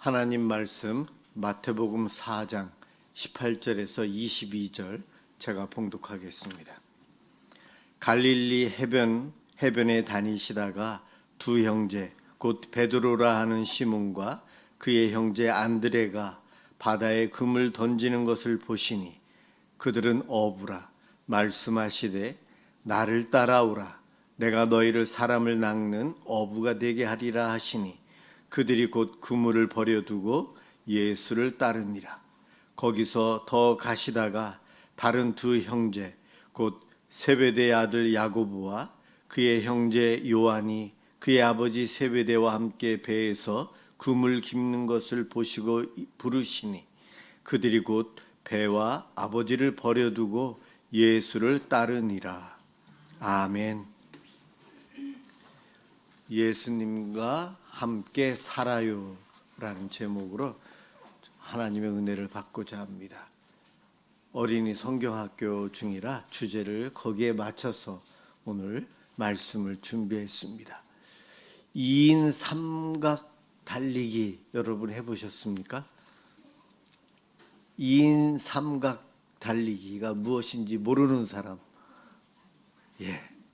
하나님 말씀 마태복음 4장 18절에서 22절 제가 봉독하겠습니다. 갈릴리 해변에 다니시다가 두 형제 곧 베드로라 하는 시몬과 그의 형제 안드레가 바다에 금을 던지는 것을 보시니 그들은 어부라 말씀하시되 나를 따라오라 내가 너희를 사람을 낚는 어부가 되게 하리라 하시니 그들이 곧 그물을 버려두고 예수를 따르니라. 거기서 더 가시다가 다른 두 형제 곧 세베대의 아들 야고보와 그의 형제 요한이 그의 아버지 세베대와 함께 배에서 그물 깁는 것을 보시고 부르시니 그들이 곧 배와 아버지를 버려두고 예수를 따르니라. 아멘. 예수님과 함께 살아요 라는 제목으로 하나님의 은혜를 받고자 합니다. 어린이 성경학교 중이라 주제를 거기에 맞춰서 오늘 말씀을 준비했습니다. 2인 삼각 달리기 여러분 해보셨습니까? 2인 삼각 달리기가 무엇인지 모르는 사람,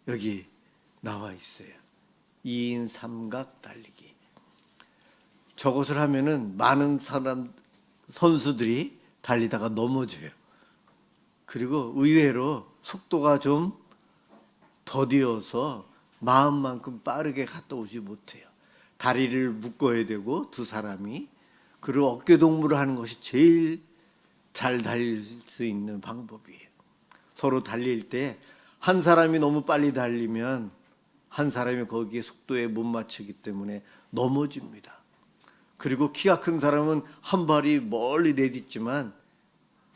여기 나와 있어요. 2인 삼각 달리기. 저것을 하면은 많은 선수들이 달리다가 넘어져요. 그리고 의외로 속도가 좀 더디어서 마음만큼 빠르게 갔다 오지 못해요. 다리를 묶어야 되고 두 사람이, 그리고 어깨 동무를 하는 것이 제일 잘 달릴 수 있는 방법이에요. 서로 달릴 때 한 사람이 너무 빨리 달리면 한 사람이 거기에 속도에 못 맞추기 때문에 넘어집니다. 그리고 키가 큰 사람은 한 발이 멀리 내딛지만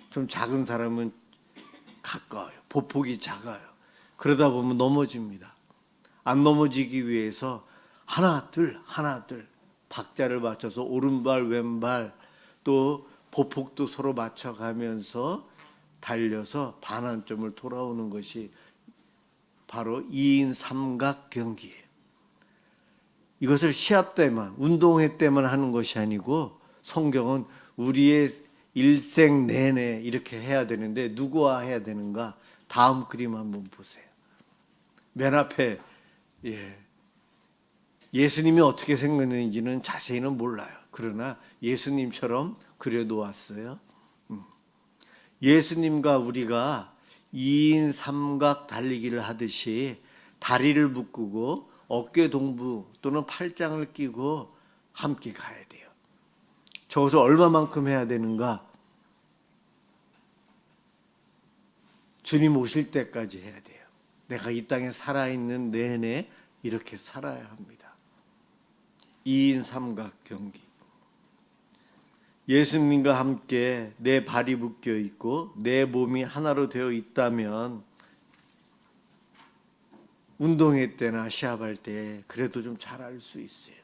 좀 작은 사람은 가까워요. 보폭이 작아요. 그러다 보면 넘어집니다. 안 넘어지기 위해서 하나 둘 박자를 맞춰서 오른발 왼발 또 보폭도 서로 맞춰가면서 달려서 반환점을 돌아오는 것이 바로 2인 삼각 경기예요. 이것을 시합 때만, 운동회 때만 하는 것이 아니고 성경은 우리의 일생 내내 이렇게 해야 되는데 누구와 해야 되는가? 다음 그림 한번 보세요. 맨 앞에 예수님이 어떻게 생겼는지는 자세히는 몰라요. 그러나 예수님처럼 그려놓았어요. 예수님과 우리가 2인 삼각 달리기를 하듯이 다리를 묶고 어깨 동무 또는 팔짱을 끼고 함께 가야 돼요. 저것을 얼마만큼 해야 되는가? 주님 오실 때까지 해야 돼요. 내가 이 땅에 살아있는 내내 이렇게 살아야 합니다. 2인 삼각 경기. 예수님과 함께 내 발이 묶여 있고 내 몸이 하나로 되어 있다면 운동회 때나 시합할 때 그래도 좀 잘할 수 있어요.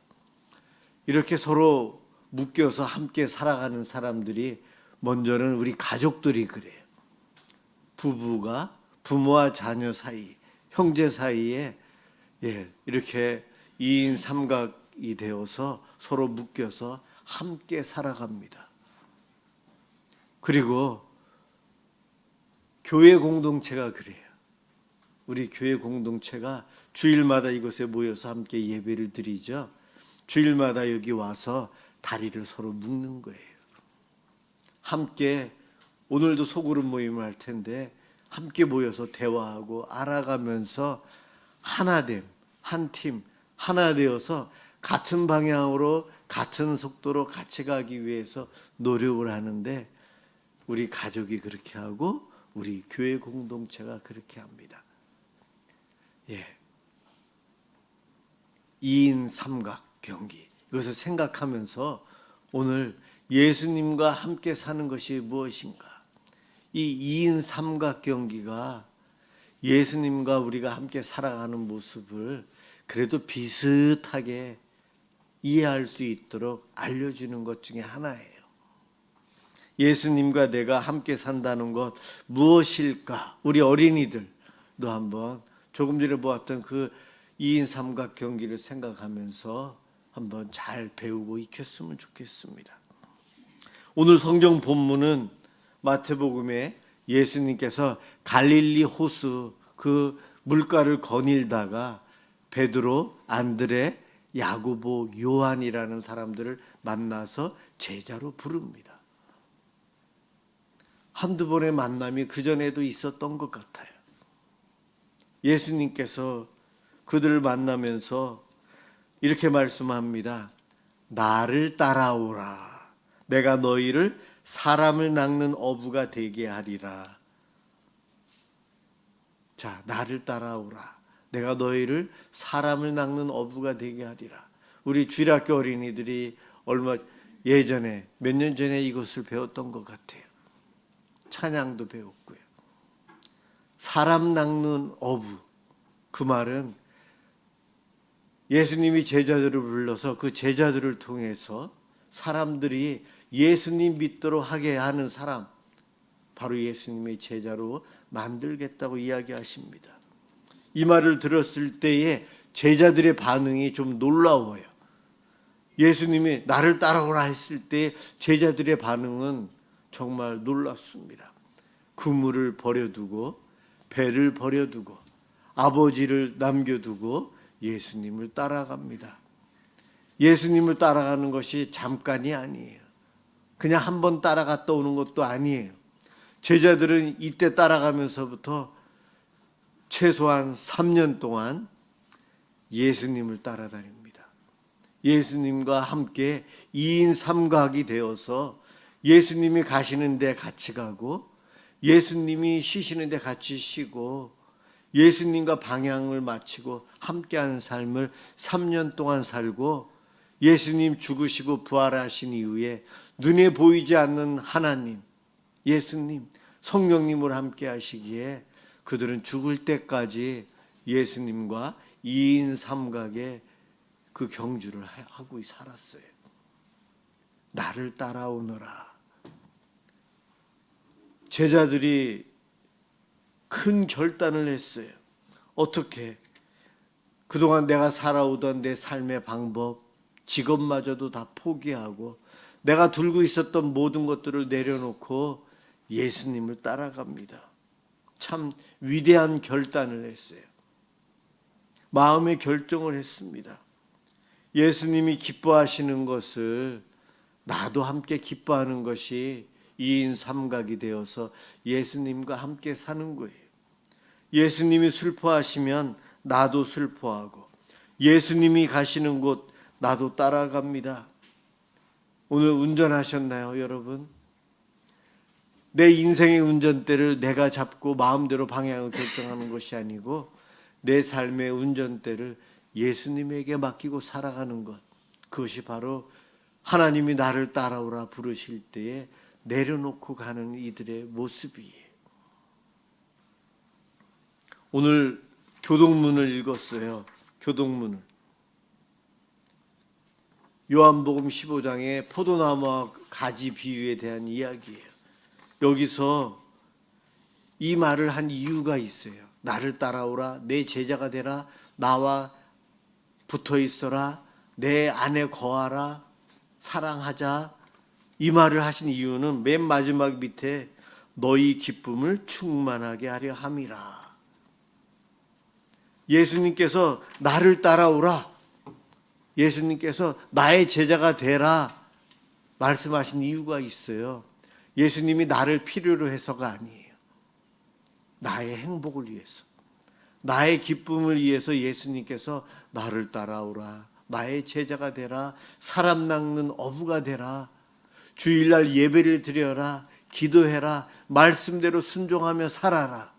이렇게 서로 묶여서 함께 살아가는 사람들이 먼저는 우리 가족들이 그래요. 부부가 부모와 자녀 사이, 형제 사이에 이렇게 2인 삼각이 되어서 서로 묶여서 함께 살아갑니다. 그리고 교회 공동체가 그래요. 우리 교회 공동체가 주일마다 이곳에 모여서 함께 예배를 드리죠. 주일마다 여기 와서 다리를 서로 묶는 거예요. 함께 오늘도 소그룹 모임을 할 텐데 함께 모여서 대화하고 알아가면서 하나됨, 한 팀, 하나 되어서 같은 방향으로 같은 속도로 같이 가기 위해서 노력을 하는데 우리 가족이 그렇게 하고 우리 교회 공동체가 그렇게 합니다. 2인 삼각 경기. 이것을 생각하면서 오늘 예수님과 함께 사는 것이 무엇인가? 이 2인 삼각 경기가 예수님과 우리가 함께 살아가는 모습을 그래도 비슷하게 이해할 수 있도록 알려주는 것 중에 하나예요. 예수님과 내가 함께 산다는 것 무엇일까? 우리 어린이들도 한번 조금 전에 보았던 그 2인 삼각 경기를 생각하면서 한번 잘 배우고 익혔으면 좋겠습니다. 오늘 성경 본문은 마태복음에 예수님께서 갈릴리 호수 그 물가를 거닐다가 베드로, 안드레, 야고보, 요한이라는 사람들을 만나서 제자로 부릅니다. 한두 번의 만남이 그전에도 있었던 것 같아요. 예수님께서 그들을 만나면서 이렇게 말씀합니다. 나를 따라오라. 내가 너희를 사람을 낚는 어부가 되게 하리라. 자, 나를 따라오라. 내가 너희를 사람을 낚는 어부가 되게 하리라. 우리 주일학교 어린이들이 얼마 예전에 몇 년 전에 이것을 배웠던 것 같아요. 찬양도 배웠고요. 사람 낚는 어부. 그 말은 예수님이 제자들을 불러서 그 제자들을 통해서 사람들이 예수님 믿도록 하게 하는 사람, 바로 예수님의 제자로 만들겠다고 이야기하십니다. 이 말을 들었을 때에 제자들의 반응이 좀 놀라워요. 예수님이 나를 따라오라 했을 때 제자들의 반응은 정말 놀랍습니다. 그물을 버려두고 배를 버려두고 아버지를 남겨두고 예수님을 따라갑니다. 예수님을 따라가는 것이 잠깐이 아니에요. 그냥 한번 따라갔다 오는 것도 아니에요. 제자들은 이때 따라가면서부터 최소한 3년 동안 예수님을 따라다닙니다. 예수님과 함께 2인 3각이 되어서 예수님이 가시는 데 같이 가고 예수님이 쉬시는 데 같이 쉬고 예수님과 방향을 맞추고 함께하는 삶을 3년 동안 살고 예수님 죽으시고 부활하신 이후에 눈에 보이지 않는 하나님, 예수님, 성령님을 함께 하시기에 그들은 죽을 때까지 예수님과 2인 3각의 그 경주를 하고 살았어요. 나를 따라오너라. 제자들이 큰 결단을 했어요. 어떻게? 그동안 내가 살아오던 내 삶의 방법, 직업마저도 다 포기하고 내가 들고 있었던 모든 것들을 내려놓고 예수님을 따라갑니다. 참 위대한 결단을 했어요. 마음의 결정을 했습니다. 예수님이 기뻐하시는 것을 나도 함께 기뻐하는 것이 2인 3각이 되어서 예수님과 함께 사는 거예요. 예수님이 슬퍼하시면 나도 슬퍼하고 예수님이 가시는 곳 나도 따라갑니다. 오늘 운전하셨나요, 여러분? 내 인생의 운전대를 내가 잡고 마음대로 방향을 결정하는 것이 아니고 내 삶의 운전대를 예수님에게 맡기고 살아가는 것, 그것이 바로 하나님이 나를 따라오라 부르실 때에 내려놓고 가는 이들의 모습이에요. 오늘 교동문을 읽었어요. 교동문을. 요한복음 15장의 포도나무와 가지 비유에 대한 이야기예요. 여기서 이 말을 한 이유가 있어요. 나를 따라오라, 내 제자가 되라, 나와 붙어 있어라, 내 안에 거하라, 사랑하자. 이 말을 하신 이유는 맨 마지막 밑에 너희 기쁨을 충만하게 하려 함이라. 예수님께서 나를 따라오라, 예수님께서 나의 제자가 되라 말씀하신 이유가 있어요. 예수님이 나를 필요로 해서가 아니에요. 나의 행복을 위해서, 나의 기쁨을 위해서 예수님께서 나를 따라오라, 나의 제자가 되라, 사람 낚는 어부가 되라, 주일날 예배를 드려라, 기도해라, 말씀대로 순종하며 살아라,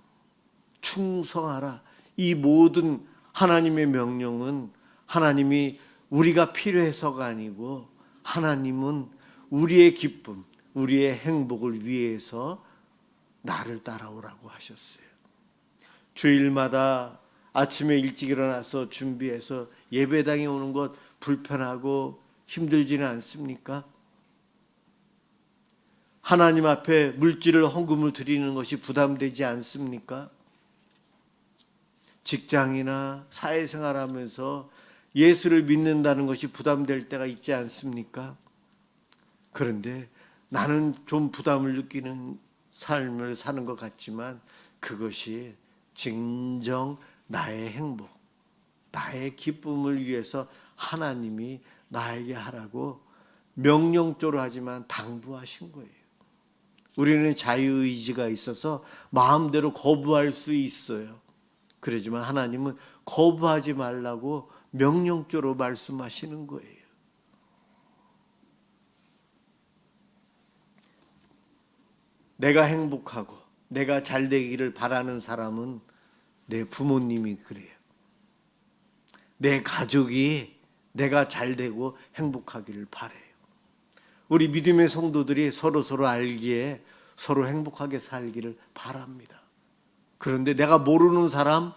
충성하라. 이 모든 하나님의 명령은 하나님이 우리가 필요해서가 아니고 하나님은 우리의 기쁨, 우리의 행복을 위해서 나를 따라오라고 하셨어요. 주일마다 아침에 일찍 일어나서 준비해서 예배당에 오는 것 불편하고 힘들지는 않습니까? 하나님 앞에 물질을 헌금을 드리는 것이 부담되지 않습니까? 직장이나 사회생활하면서 예수를 믿는다는 것이 부담될 때가 있지 않습니까? 그런데 나는 좀 부담을 느끼는 삶을 사는 것 같지만 그것이 진정 나의 행복, 나의 기쁨을 위해서 하나님이 나에게 하라고 명령조로 하지만 당부하신 거예요. 우리는 자유의지가 있어서 마음대로 거부할 수 있어요. 그러지만 하나님은 거부하지 말라고 명령조로 말씀하시는 거예요. 내가 행복하고 내가 잘 되기를 바라는 사람은 내 부모님이 그래요. 내 가족이 내가 잘 되고 행복하기를 바라요. 우리 믿음의 성도들이 서로 알기에 서로 행복하게 살기를 바랍니다. 그런데 내가 모르는 사람,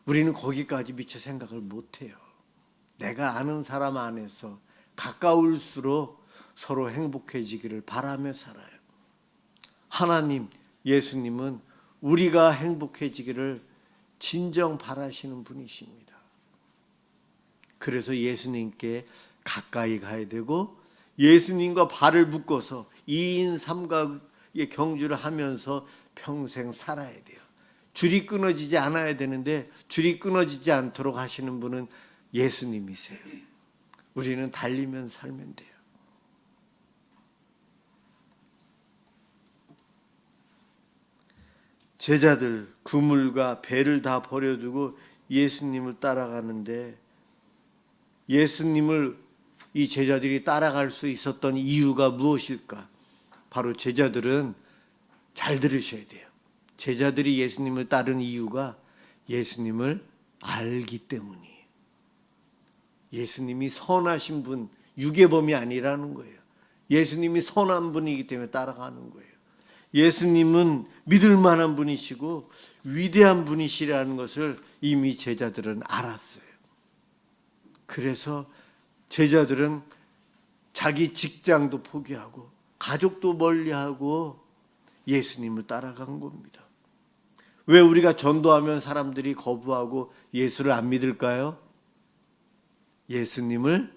우리는 거기까지 미처 생각을 못해요. 내가 아는 사람 안에서 가까울수록 서로 행복해지기를 바라며 살아요. 하나님, 예수님은 우리가 행복해지기를 진정 바라시는 분이십니다. 그래서 예수님께 가까이 가야 되고 예수님과 발을 묶어서 2인 3각의 경주를 하면서 평생 살아야 돼요. 줄이 끊어지지 않아야 되는데 줄이 끊어지지 않도록 하시는 분은 예수님이세요. 우리는 달리면 살면 돼요. 제자들 그물과 배를 다 버려두고 예수님을 따라가는데 예수님을 이 제자들이 따라갈 수 있었던 이유가 무엇일까? 바로 제자들은 잘 들으셔야 돼요. 제자들이 예수님을 따른 이유가 예수님을 알기 때문이에요. 예수님이 선하신 분, 유괴범이 아니라는 거예요. 예수님이 선한 분이기 때문에 따라가는 거예요. 예수님은 믿을 만한 분이시고 위대한 분이시라는 것을 이미 제자들은 알았어요. 그래서 제자들은 자기 직장도 포기하고 가족도 멀리하고 예수님을 따라간 겁니다. 왜 우리가 전도하면 사람들이 거부하고 예수를 안 믿을까요? 예수님을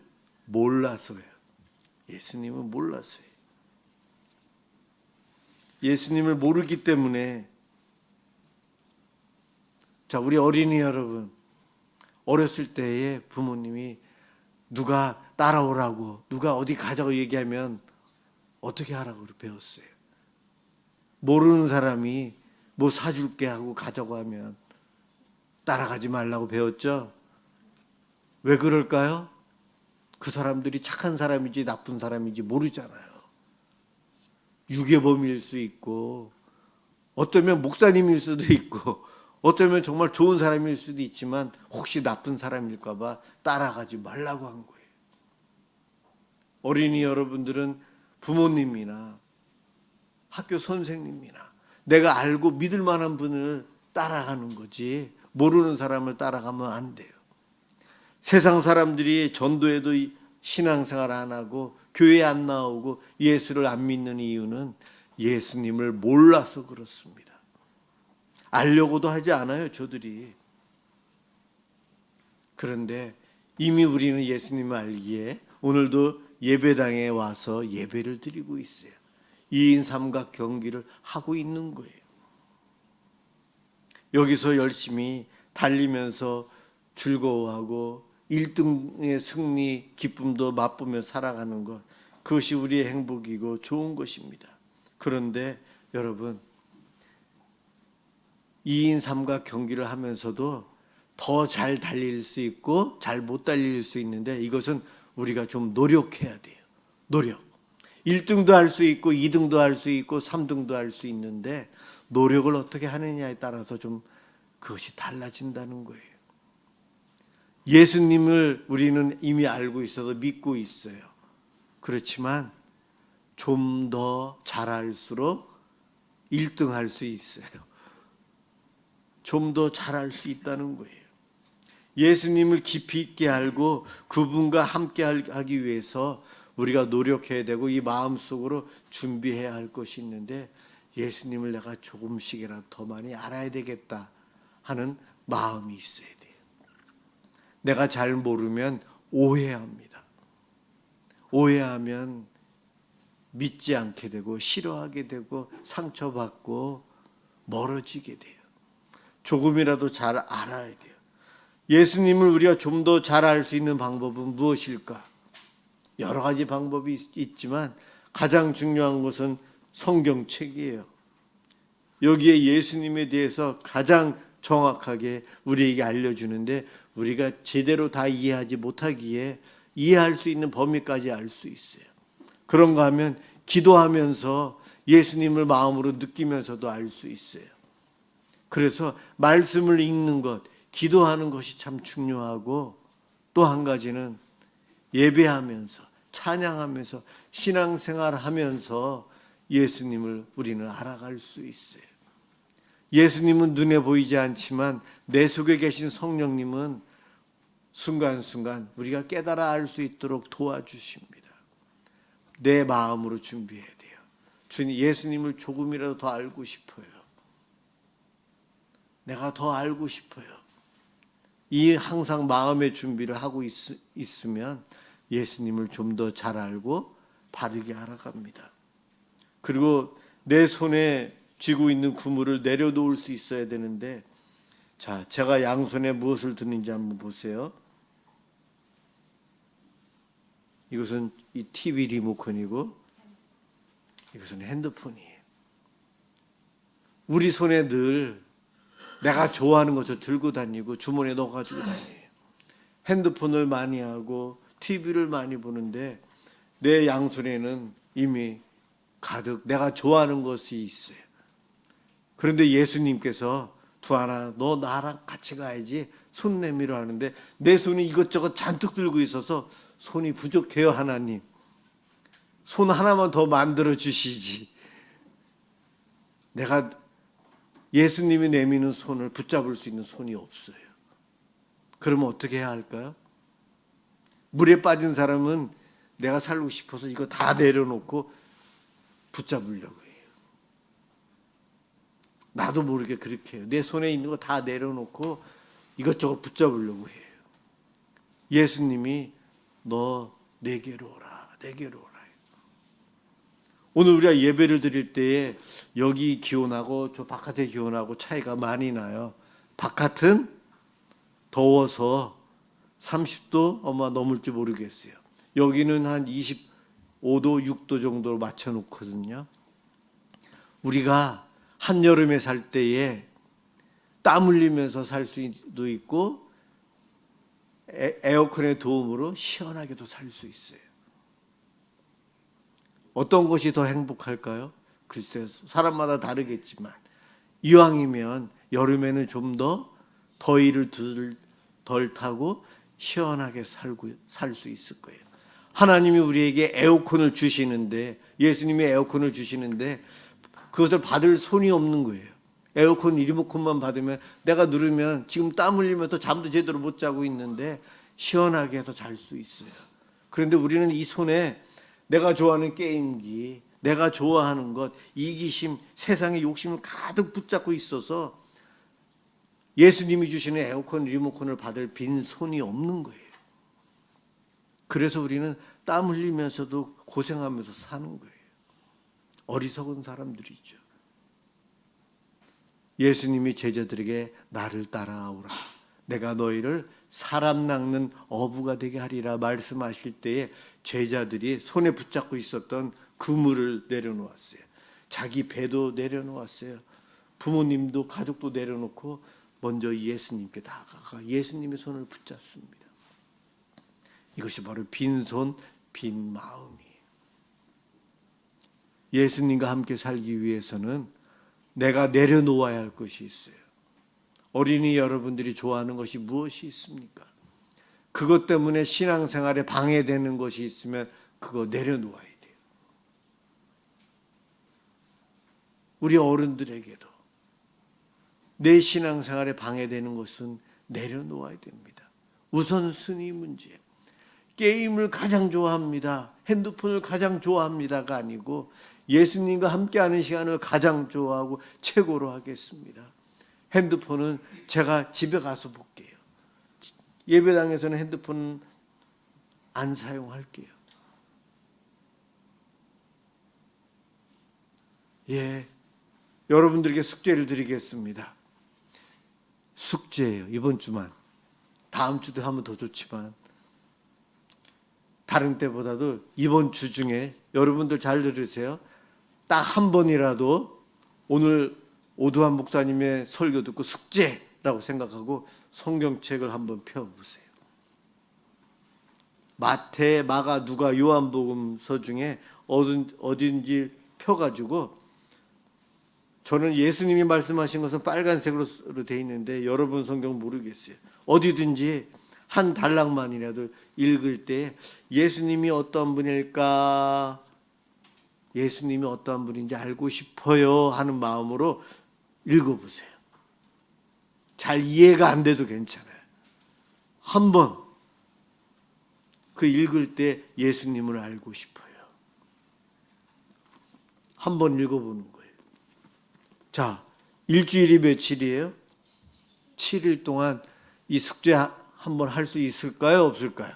몰라서요. 예수님은 몰라서요. 예수님을 모르기 때문에. 자, 우리 어린이 여러분, 어렸을 때에 부모님이 누가 따라오라고, 누가 어디 가자고 얘기하면 어떻게 하라고 배웠어요? 모르는 사람이 뭐 사줄게 하고 가자고 하면 따라가지 말라고 배웠죠? 왜 그럴까요? 그 사람들이 착한 사람인지 나쁜 사람인지 모르잖아요. 유괴범일 수 있고 어쩌면 목사님일 수도 있고 어쩌면 정말 좋은 사람일 수도 있지만 혹시 나쁜 사람일까 봐 따라가지 말라고 한 거예요. 어린이 여러분들은 부모님이나 학교 선생님이나 내가 알고 믿을 만한 분을 따라가는 거지 모르는 사람을 따라가면 안 돼요. 세상 사람들이 전도에도 신앙생활 안 하고 교회 안 나오고 예수를 안 믿는 이유는 예수님을 몰라서 그렇습니다. 알려고도 하지 않아요, 저들이. 그런데 이미 우리는 예수님을 알기에 오늘도 예배당에 와서 예배를 드리고 있어요. 2인 3각 경기를 하고 있는 거예요. 여기서 열심히 달리면서 즐거워하고 1등의 승리 기쁨도 맛보며 살아가는 것, 그것이 우리의 행복이고 좋은 것입니다. 그런데 여러분, 2인 3각 경기를 하면서도 더 잘 달릴 수 있고 잘 못 달릴 수 있는데 이것은 우리가 좀 노력해야 돼요. 노력. 1등도 할 수 있고 2등도 할 수 있고 3등도 할 수 있는데 노력을 어떻게 하느냐에 따라서 좀 그것이 달라진다는 거예요. 예수님을 우리는 이미 알고 있어서 믿고 있어요. 그렇지만 좀 더 잘할수록 1등 할 수 있어요. 좀 더 잘할 수 있다는 거예요. 예수님을 깊이 있게 알고 그분과 함께 하기 위해서 우리가 노력해야 되고 이 마음속으로 준비해야 할 것이 있는데 예수님을 내가 조금씩이라도 더 많이 알아야 되겠다 하는 마음이 있어야 돼요. 내가 잘 모르면 오해합니다. 오해하면 믿지 않게 되고 싫어하게 되고 상처받고 멀어지게 돼요. 조금이라도 잘 알아야 돼요. 예수님을 우리가 좀 더 잘 알 수 있는 방법은 무엇일까? 여러 가지 방법이 있지만 가장 중요한 것은 성경책이에요. 여기에 예수님에 대해서 가장 정확하게 우리에게 알려주는데 우리가 제대로 다 이해하지 못하기에 이해할 수 있는 범위까지 알 수 있어요. 그런가 하면 기도하면서 예수님을 마음으로 느끼면서도 알 수 있어요. 그래서 말씀을 읽는 것, 기도하는 것이 참 중요하고 또 한 가지는 예배하면서 찬양하면서 신앙생활하면서 예수님을 우리는 알아갈 수 있어요. 예수님은 눈에 보이지 않지만 내 속에 계신 성령님은 순간순간 우리가 깨달아 알 수 있도록 도와주십니다. 내 마음으로 준비해야 돼요. 주님, 예수님을 조금이라도 더 알고 싶어요. 내가 더 알고 싶어요. 이 항상 마음의 준비를 하고 있으면 예수님을 좀 더 잘 알고 바르게 알아갑니다. 그리고 내 손에 쥐고 있는 그물을 내려놓을 수 있어야 되는데, 자, 제가 양손에 무엇을 드는지 한번 보세요. 이것은 이 TV 리모컨이고 이것은 핸드폰이에요. 우리 손에 늘 내가 좋아하는 것을 들고 다니고 주머니에 넣어가지고 다녀요. 핸드폰을 많이 하고 TV를 많이 보는데 내 양손에는 이미 가득 내가 좋아하는 것이 있어요. 그런데 예수님께서 두하나 너 나랑 같이 가야지 손 내밀어 하는데 내 손이 이것저것 잔뜩 들고 있어서 손이 부족해요. 하나님, 손 하나만 더 만들어 주시지. 내가 예수님이 내미는 손을 붙잡을 수 있는 손이 없어요. 그러면 어떻게 해야 할까요? 물에 빠진 사람은 내가 살고 싶어서 이거 다 내려놓고 붙잡으려고 해요. 나도 모르게 그렇게 해요. 내 손에 있는 거 다 내려놓고 이것저것 붙잡으려고 해요. 예수님이 너 내게로 오라, 내게로 오라. 오늘 우리가 예배를 드릴 때에 여기 기온하고 저 바깥의 기온하고 차이가 많이 나요. 바깥은 더워서 30도 아마 넘을지 모르겠어요. 여기는 한 25도, 6도 정도로 맞춰놓거든요. 우리가 한여름에 살 때에 땀 흘리면서 살 수도 있고 에어컨의 도움으로 시원하게도 살 수 있어요. 어떤 것이 더 행복할까요? 글쎄요, 사람마다 다르겠지만 이왕이면 여름에는 좀 더 더위를 덜 타고 시원하게 살 수 있을 거예요. 하나님이 우리에게 에어컨을 주시는데, 예수님이 에어컨을 주시는데 그것을 받을 손이 없는 거예요. 에어컨 리모컨만 받으면 내가 누르면 지금 땀 흘리면서 잠도 제대로 못 자고 있는데 시원하게 해서 잘 수 있어요. 그런데 우리는 이 손에 내가 좋아하는 게임기, 내가 좋아하는 것, 이기심, 세상의 욕심을 가득 붙잡고 있어서 예수님이 주시는 에어컨 리모컨을 받을 빈 손이 없는 거예요. 그래서 우리는 땀 흘리면서도 고생하면서 사는 거예요. 어리석은 사람들이죠. 예수님이 제자들에게 나를 따라오라, 내가 너희를 사람 낚는 어부가 되게 하리라 말씀하실 때에 제자들이 손에 붙잡고 있었던 그물을 내려놓았어요. 자기 배도 내려놓았어요. 부모님도 가족도 내려놓고 먼저 예수님께 다가가 예수님의 손을 붙잡습니다. 이것이 바로 빈손 빈 마음이에요. 예수님과 함께 살기 위해서는 내가 내려놓아야 할 것이 있어요. 어린이 여러분들이 좋아하는 것이 무엇이 있습니까? 그것 때문에 신앙생활에 방해되는 것이 있으면 그거 내려놓아야 돼요. 우리 어른들에게도 내 신앙생활에 방해되는 것은 내려놓아야 됩니다. 우선순위 문제. 게임을 가장 좋아합니다, 핸드폰을 가장 좋아합니다가 아니고 예수님과 함께하는 시간을 가장 좋아하고 최고로 하겠습니다. 핸드폰은 제가 집에 가서 볼게요. 예배당에서는 핸드폰 안 사용할게요. 예, 여러분들에게 숙제를 드리겠습니다. 숙제예요. 이번 주만. 다음 주도 하면 더 좋지만 다른 때보다도 이번 주 중에 여러분들 잘 들으세요. 딱 한 번이라도 오늘 오두환 목사님의 설교 듣고 숙제라고 생각하고 성경책을 한번 펴보세요. 마태, 마가, 누가, 요한복음서 중에 어딘지 펴가지고, 저는 예수님이 말씀하신 것은 빨간색으로 돼 있는데 여러분 성경 모르겠어요. 어디든지 한 단락만이라도 읽을 때 예수님이 어떤 분일까, 예수님이 어떤 분인지 알고 싶어요 하는 마음으로 읽어보세요. 잘 이해가 안 돼도 괜찮아요. 한번 그 읽을 때 예수님을 알고 싶어요. 한번 읽어보는 거예요. 자, 일주일이 며칠이에요? 7일 동안 이 숙제 한번 할 수 있을까요? 없을까요?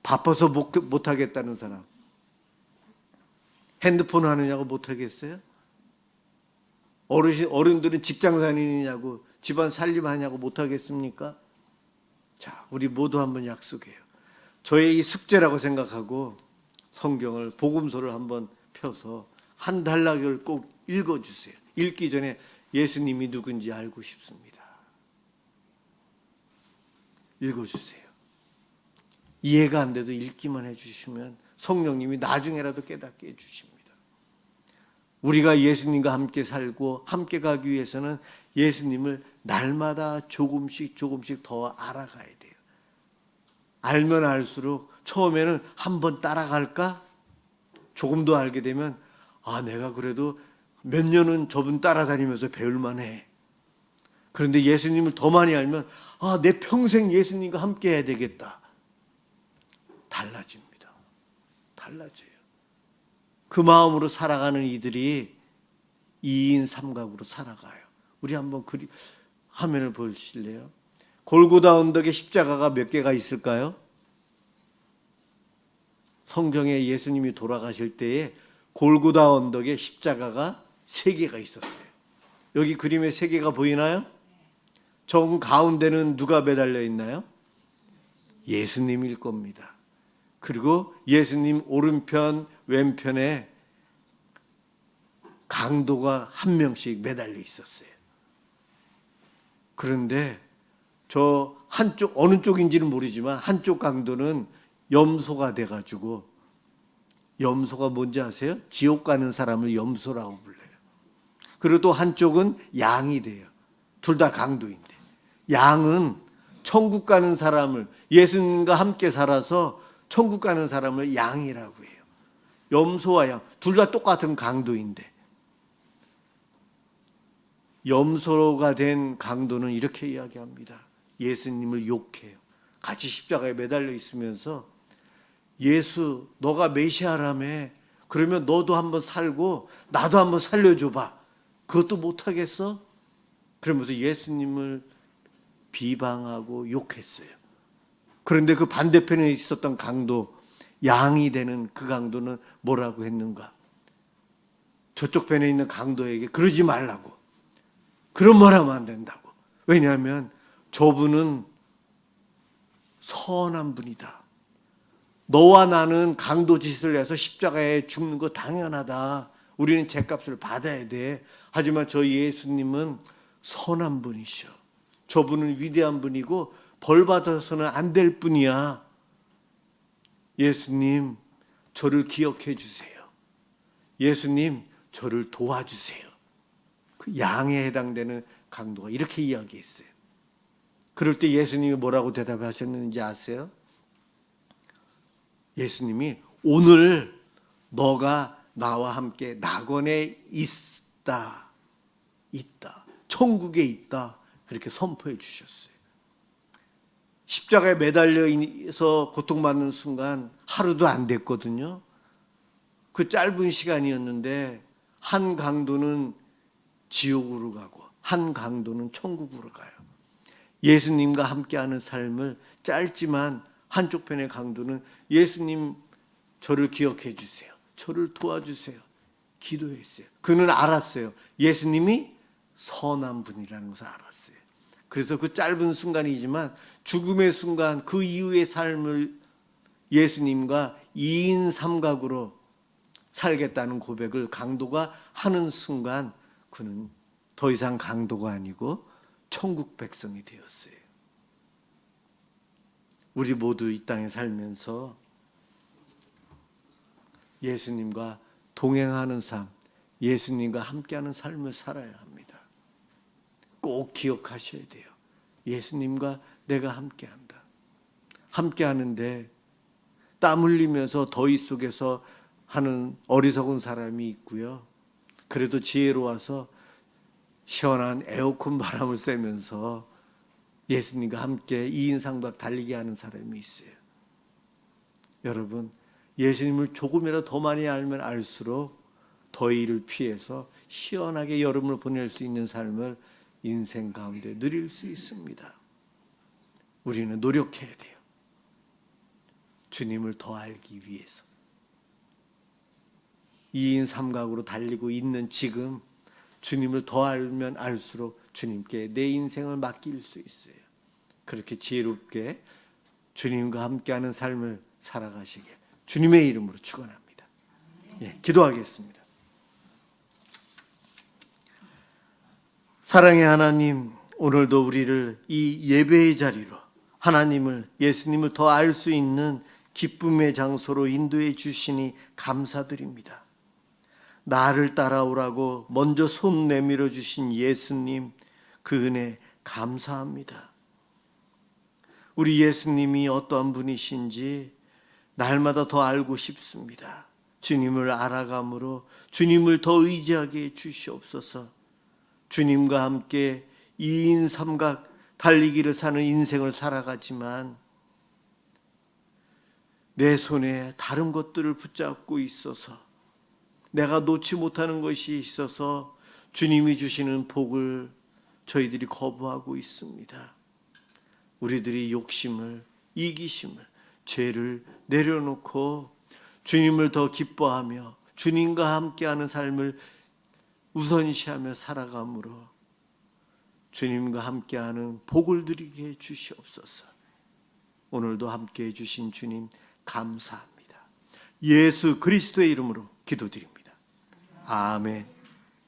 바빠서 못 하겠다는 사람. 핸드폰 하느냐고 못 하겠어요? 어른들은 직장 다니느냐고, 집안 살림하냐고 못 하겠습니까? 자, 우리 모두 한번 약속해요. 저의 이 숙제라고 생각하고 성경을, 복음서를 한번 펴서 한 단락을 꼭 읽어주세요. 읽기 전에 예수님이 누군지 알고 싶습니다. 읽어주세요. 이해가 안 돼도 읽기만 해주시면 성령님이 나중에라도 깨닫게 해주십니다. 우리가 예수님과 함께 살고 함께 가기 위해서는 예수님을 날마다 조금씩 더 알아가야 돼요. 알면 알수록 처음에는 한번 따라갈까? 조금 더 알게 되면 내가 그래도 몇 년은 저분 따라다니면서 배울만해. 그런데 예수님을 더 많이 알면 내 평생 예수님과 함께 해야 되겠다. 달라집니다. 달라져요. 그 마음으로 살아가는 이들이 2인 3각으로 살아가요. 우리 한번 화면을 보실래요? 골고다 언덕에 십자가가 몇 개가 있을까요? 성경에 예수님이 돌아가실 때에 골고다 언덕에 십자가가 3개가 있었어요. 여기 그림에 3개가 보이나요? 정 가운데는 누가 매달려 있나요? 예수님일 겁니다. 그리고 예수님 오른편, 왼편에 강도가 한 명씩 매달려 있었어요. 그런데 저 한쪽, 어느 쪽인지는 모르지만 한쪽 강도는 염소가 돼가지고, 염소가 뭔지 아세요? 지옥 가는 사람을 염소라고 불러요. 그리고 또 한쪽은 양이 돼요. 둘 다 강도인데, 양은 천국 가는 사람을, 예수님과 함께 살아서 천국 가는 사람을 양이라고 해요. 염소와 양, 둘 다 똑같은 강도인데, 염소가 된 강도는 이렇게 이야기합니다. 예수님을 욕해요. 같이 십자가에 매달려 있으면서, 예수 너가 메시아라며, 그러면 너도 한번 살고 나도 한번 살려줘봐. 그것도 못하겠어? 그러면서 예수님을 비방하고 욕했어요. 그런데 그 반대편에 있었던 강도, 양이 되는 그 강도는 뭐라고 했는가? 저쪽 편에 있는 강도에게 그러지 말라고, 그런 말 하면 안 된다고. 왜냐하면 저분은 선한 분이다. 너와 나는 강도 짓을 해서 십자가에 죽는 거 당연하다. 우리는 죗값을 받아야 돼. 하지만 저 예수님은 선한 분이셔. 저분은 위대한 분이고 벌 받아서는 안 될 분이야. 예수님, 저를 기억해 주세요. 예수님, 저를 도와주세요. 그 양에 해당되는 강도가 이렇게 이야기했어요. 그럴 때 예수님이 뭐라고 대답하셨는지 아세요? 예수님이 오늘 너가 나와 함께 낙원에 있다. 천국에 있다. 그렇게 선포해 주셨어요. 십자가에 매달려서 고통받는 순간 하루도 안 됐거든요. 그 짧은 시간이었는데 한 강도는 지옥으로 가고 한 강도는 천국으로 가요. 예수님과 함께하는 삶을 짧지만 한쪽 편의 강도는 예수님 저를 기억해 주세요. 저를 도와주세요. 기도했어요. 그는 알았어요. 예수님이 선한 분이라는 것을 알았어요. 그래서 그 짧은 순간이지만 죽음의 순간 그 이후의 삶을 예수님과 2인 3각으로 살겠다는 고백을 강도가 하는 순간 그는 더 이상 강도가 아니고 천국 백성이 되었어요. 우리 모두 이 땅에 살면서 예수님과 동행하는 삶, 예수님과 함께하는 삶을 살아야 합니다. 꼭 기억하셔야 돼요. 예수님과 내가 함께한다. 함께하는데 땀 흘리면서 더위 속에서 하는 어리석은 사람이 있고요. 그래도 지혜로워서 시원한 에어컨 바람을 쐬면서 예수님과 함께 2인 3각 달리게 하는 사람이 있어요. 여러분, 예수님을 조금이라도 더 많이 알면 알수록 더위를 피해서 시원하게 여름을 보낼 수 있는 삶을 인생 가운데 누릴 수 있습니다. 우리는 노력해야 돼요. 주님을 더 알기 위해서. 2인 3각으로 달리고 있는 지금 주님을 더 알면 알수록 주님께 내 인생을 맡길 수 있어요. 그렇게 지혜롭게 주님과 함께하는 삶을 살아가시길 주님의 이름으로 축원합니다. 예, 기도하겠습니다. 사랑의 하나님, 오늘도 우리를 이 예배의 자리로 하나님을, 예수님을 더 알 수 있는 기쁨의 장소로 인도해 주시니 감사드립니다. 나를 따라오라고 먼저 손 내밀어 주신 예수님, 그 은혜 감사합니다. 우리 예수님이 어떠한 분이신지 날마다 더 알고 싶습니다. 주님을 알아감으로 주님을 더 의지하게 해 주시옵소서. 주님과 함께 2인 3각 달리기를 사는 인생을 살아가지만 내 손에 다른 것들을 붙잡고 있어서 내가 놓지 못하는 것이 있어서 주님이 주시는 복을 저희들이 거부하고 있습니다. 우리들이 욕심을, 이기심을, 죄를 내려놓고 주님을 더 기뻐하며 주님과 함께하는 삶을 우선시하며 살아감으로 주님과 함께하는 복을 누리게 해 주시옵소서. 오늘도 함께해 주신 주님 감사합니다. 예수 그리스도의 이름으로 기도드립니다. 아멘.